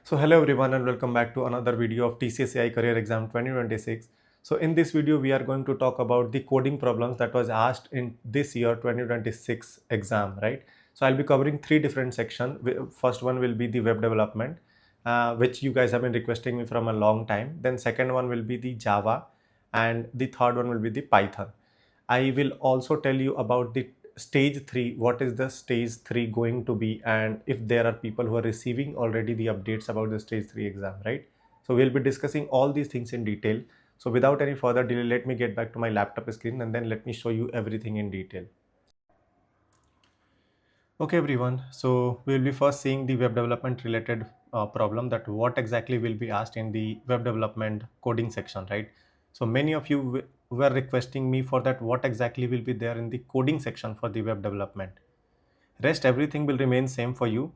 So hello everyone and welcome back to another video of TCS AI Career Exam 2026. So in this video we are going to talk about the coding problems that was asked in this year 2026 exam, right? So I'll be covering three different sections. First one will be the web development, which you guys have been requesting me from a long time. Then second one will be the Java, and the third one will be the Python. I will also tell you about the stage 3, what is the stage 3 going to be, and if there are people who are receiving already the updates about the stage 3 exam, right? So we'll be discussing all these things in detail. So without any further delay, let me get back to my laptop screen and then let me show you everything in detail. Okay everyone, so we'll be first seeing the web development related problem, that what exactly will be asked in the web development coding section, right? So many of you were requesting me for that, what exactly will be there in the coding section for the web development. Rest everything will remain same for you.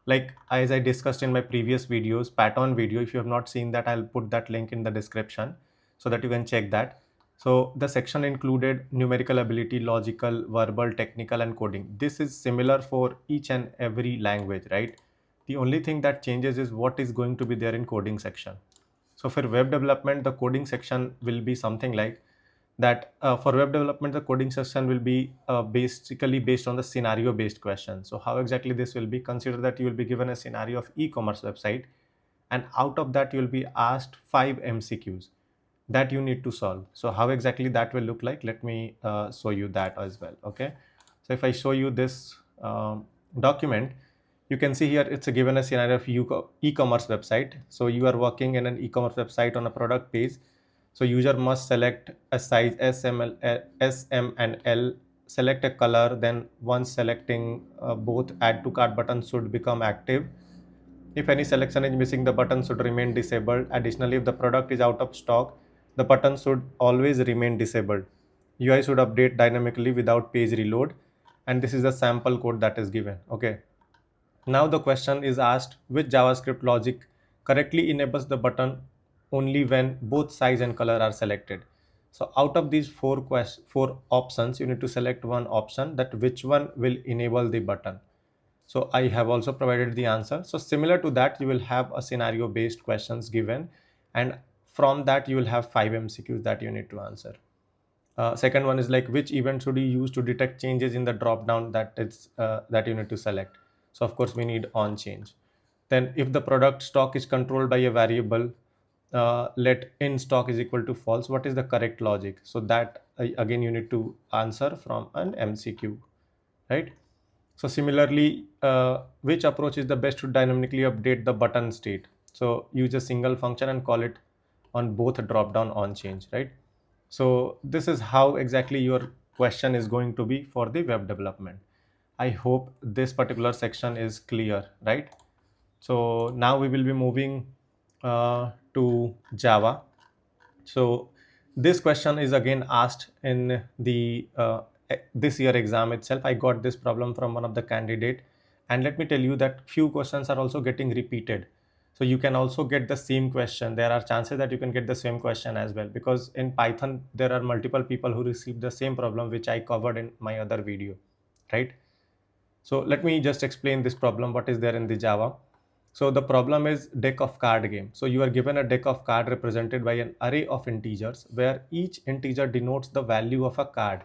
Like as I discussed in my previous videos, pattern video, if you have not seen that, I'll put that link in the description so that you can check that. So the section included numerical ability, logical, verbal, technical, and coding. This is similar for each and every language, right? The only thing that changes is what is going to be there in coding section. So for web development, the coding section will be something like that. For web development, the coding section will be basically based on the scenario based question. So how exactly this will be? Consider that you will be given a scenario of e-commerce website, and out of that you will be asked 5 MCQs that you need to solve. So how exactly that will look like, let me show you that as well. Okay, so if I show you this document, you can see here it's a given a scenario of e-commerce website. So you are working in an e-commerce website on a product page. So user must select a size S, M and L, select a color, then once selecting both, add to cart button should become active. If any selection is missing, the button should remain disabled. Additionally, if the product is out of stock, the button should always remain disabled. UI should update dynamically without page reload, and this is the sample code that is given. Okay. Now the question is asked, which JavaScript logic correctly enables the button only when both size and color are selected. So out of these four options, you need to select one option, that which one will enable the button. So I have also provided the answer. So similar to that, you will have a scenario based questions given, and from that you will have 5 MCQs that you need to answer. Second one is like, which event should you use to detect changes in the drop down that you need to select. So of course we need on change. Then if the product stock is controlled by a variable, let in stock is equal to false, what is the correct logic? So that again you need to answer from an MCQ, right? So similarly, which approach is the best to dynamically update the button state? So use a single function and call it on both drop down on change, right? So this is how exactly your question is going to be for the web development. I hope this particular section is clear, right? So now we will be moving to Java. So this question is again asked in the this year exam itself. I got this problem from one of the candidate, and let me tell you that few questions are also getting repeated. So you can also get the same question. There are chances that you can get the same question as well, because in Python there are multiple people who received the same problem which I covered in my other video, right? So let me just explain this problem, what is there in the Java. So the problem is deck of card game. So you are given a deck of card represented by an array of integers, where each integer denotes the value of a card.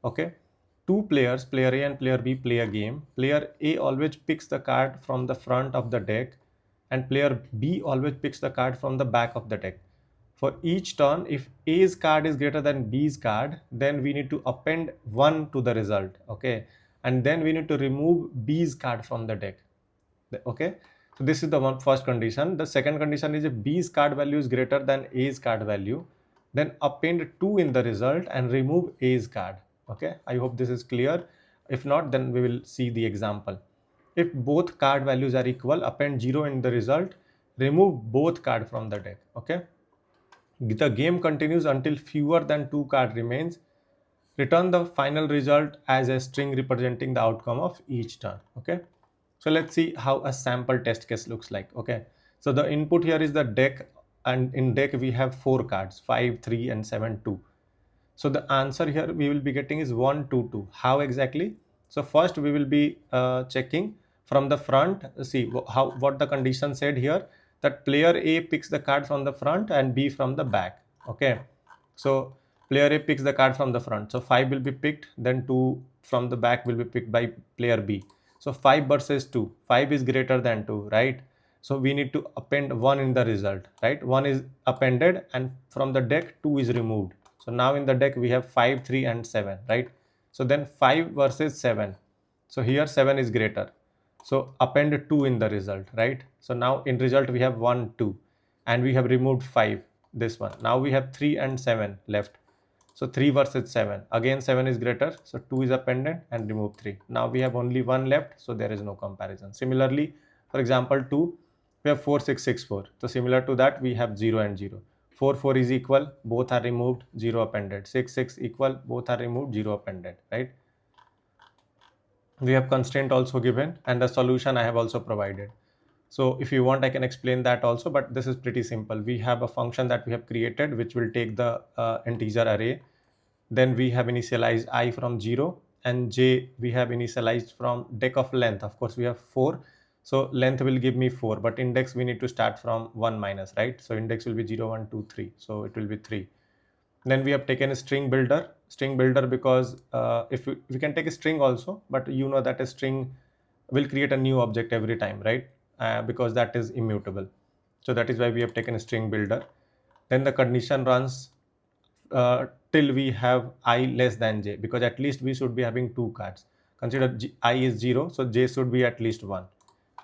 Okay. Two players, player A and player B, play a game. Player A always picks the card from the front of the deck, and player B always picks the card from the back of the deck. For each turn, if A's card is greater than B's card, then we need to append 1 to the result. Okay. And then we need to remove B's card from the deck. Okay. So this is the first condition. The second condition is, if B's card value is greater than A's card value, then append 2 in the result and remove A's card. Okay. I hope this is clear. If not, then we will see the example. If both card values are equal, append 0 in the result, remove both card from the deck. Okay. The game continues until fewer than 2 card remains. Return the final result as a string representing the outcome of each turn. Okay. So let's see how a sample test case looks like. Okay. So the input here is the deck, and in deck we have 4 cards, 5, 3 and 7, 2. So the answer here we will be getting is 1, 2, 2. How exactly? So first we will be checking from the front. See how what the condition said here, that player A picks the card from the front and B from the back. Okay, so player A picks the card from the front, so 5 will be picked, then 2 from the back will be picked by player B. So 5 versus 2, 5 is greater than 2, right? So we need to append 1 in the result, right? 1 is appended and from the deck 2 is removed. So now in the deck we have 5, 3 and 7, right? So then 5 versus 7, so here 7 is greater, so append 2 in the result, right? So now in result we have 1, 2, and we have removed 5, this one. Now we have 3 and 7 left. So 3 versus 7, again 7 is greater, so 2 is appended and remove 3. Now we have only 1 left, so there is no comparison. Similarly, for example 2, we have 4, 6, 6, 4. So similar to that, we have 0 and 0. 4, 4 is equal, both are removed, 0 appended. 6, 6 equal, both are removed, 0 appended, right? We have constraint also given, and the solution I have also provided. So if you want, I can explain that also, but this is pretty simple. We have a function that we have created which will take the integer array. Then we have initialized I from 0, and j we have initialized from deck of length. Of course we have 4, so length will give me 4, but index we need to start from 1 minus, right? So index will be 0, 1, 2, 3, so it will be 3. Then we have taken a string builder because if we can take a string also, but you know that a string will create a new object every time, right? Because that is immutable. So that is why we have taken a string builder. Then the condition runs till we have I less than j, because at least we should be having 2 cards. Consider I is 0, so j should be at least 1,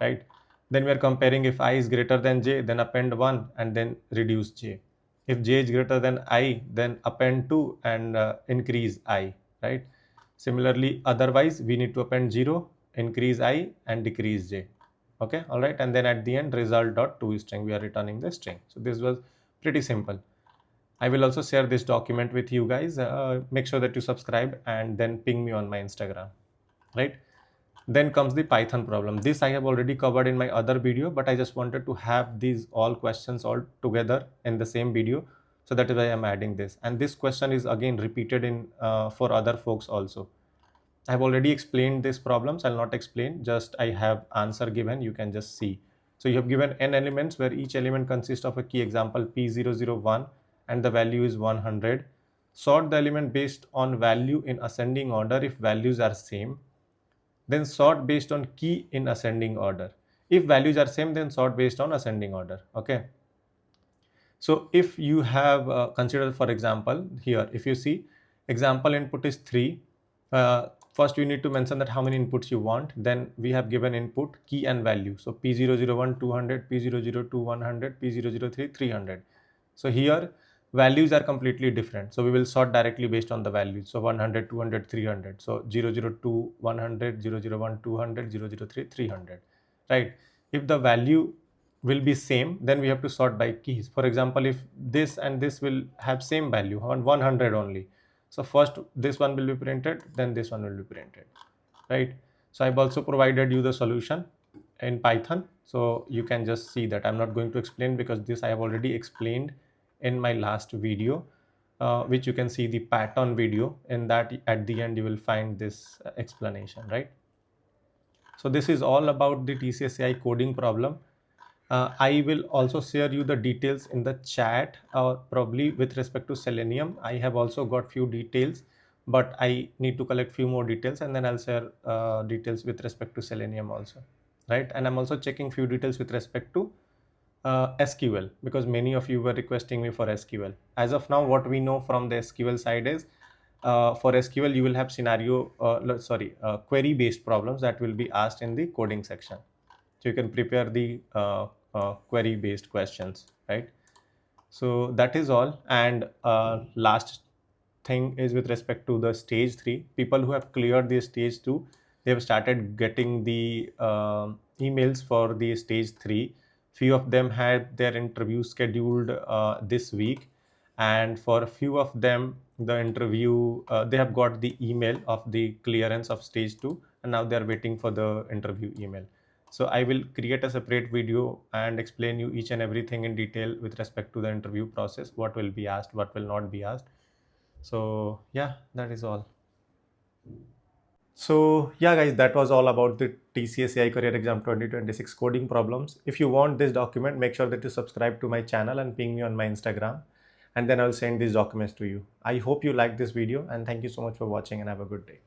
right? Then we are comparing, if I is greater than j, then append 1 and then reduce j. If j is greater than I, then append 2 and increase I, right? Similarly, otherwise we need to append 0, increase I and decrease j. Okay, all right, and then at the end result dot to string, we are returning the string. So this was pretty simple. I will also share this document with you guys. Make sure that you subscribe and then ping me on my Instagram, right? Then comes the Python problem. This I have already covered in my other video, but I just wanted to have these all questions all together in the same video. So that is why I'm adding this. And this question is again repeated in for other folks also. I have already explained these problems. I'll not explain, just I have answer given. You can just see. So you have given n elements where each element consists of a key, example P001, and the value is 100. Sort the element based on value in ascending order if values are same. Then sort based on key in ascending order. If values are same, then sort based on ascending order. Okay. So if you have considered, for example, here, if you see example input is 3, first you need to mention that how many inputs you want. Then we have given input, key and value. So P001 200, P002 100, P003 300. So here values are completely different. So we will sort directly based on the values. So 100, 200, 300. So 002 100, 001 200, 003 300. Right. If the value will be same, then we have to sort by keys. For example, if this and this will have same value on 100 only, so first this one will be printed, then this one will be printed, right? So I've also provided you the solution in Python, so you can just see that. I'm not going to explain because this I have already explained in my last video, which you can see the pattern video. In that, at the end you will find this explanation, right? So this is all about the TCS AI coding problem. I will also share you the details in the chat, probably with respect to Selenium. I have also got few details, but I need to collect few more details, and then I'll share details with respect to Selenium also, right? And I'm also checking few details with respect to SQL, because many of you were requesting me for SQL. As of now, what we know from the SQL side is, for SQL you will have query based problems that will be asked in the coding section. So you can prepare the query based questions, right? So that is all. And last thing is with respect to the stage 3, people who have cleared the stage 2, they have started getting the emails for the stage 3. Few of them had their interview scheduled this week, and for a few of them the interview, they have got the email of the clearance of stage 2, and now they are waiting for the interview email. So I will create a separate video and explain you each and everything in detail with respect to the interview process, what will be asked, what will not be asked. So yeah, that is all. So yeah, guys, that was all about the TCS AI Career Exam 2026 coding problems. If you want this document, make sure that you subscribe to my channel and ping me on my Instagram, and then I'll send these documents to you. I hope you like this video, and thank you so much for watching, and have a good day.